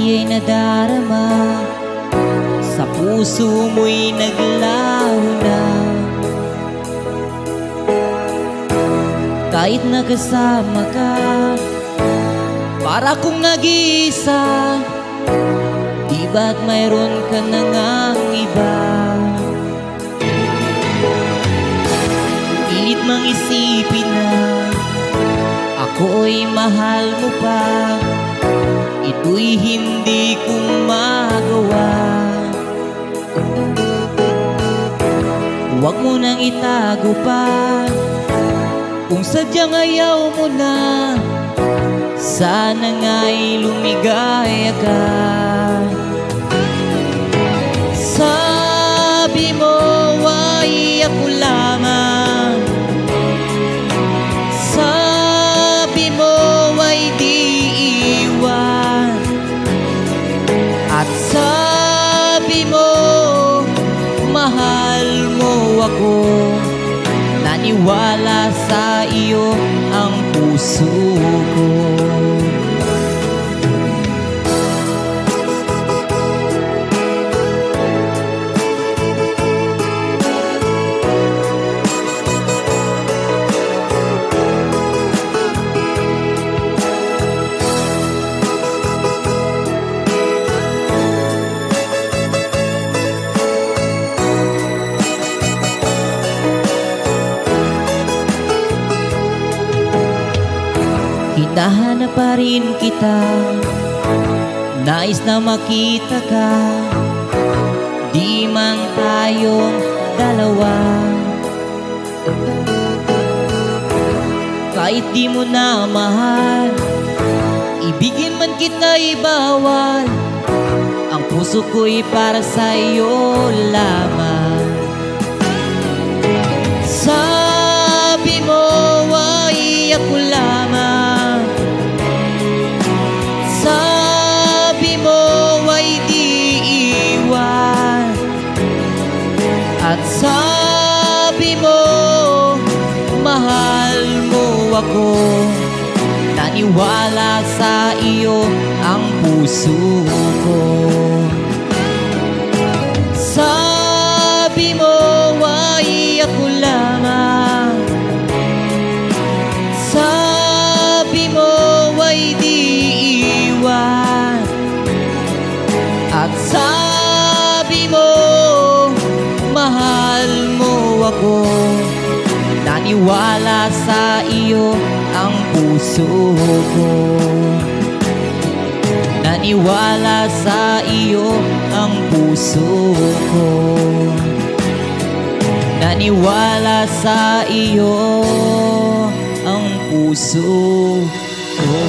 iya'y nadarama, sa puso mo'y naglaho na. Kahit nakasama ka, para kong nag-iisa, di ba't mayroon ka na ngang iba? Pilit mang isipin na ako'y mahal mo pa, ito'y hindi ko magawa. Huwag mo nang itago pa, kung sadyang ayaw mo na, sana nga'y lumigaya ka. Sabi mo ay ako lamang, sabi mo ay di iwan, at sabi mo mahal mo ako. Naniwala sa iyo ang puso ko. Hinahanap pa rin kita, nais na makita ka, di man tayong dalawa. Kahit di mo na mahal, ibigin man kita ibawal, ang puso ko'y para sa'yo lamang. Sabi mo ay ako lamang, sabi mo ay di iwan, at sabi mo mahal mo ako. Naniwala sa iyo ang puso ko. Sabi mo ay ako lamang, sabi mo ay di iwan, at sabi mo mahal mo ako. Naniwala sa iyo ang puso ko. Naniwala sa iyo ang puso ko. Naniwala sa iyo ang puso ko.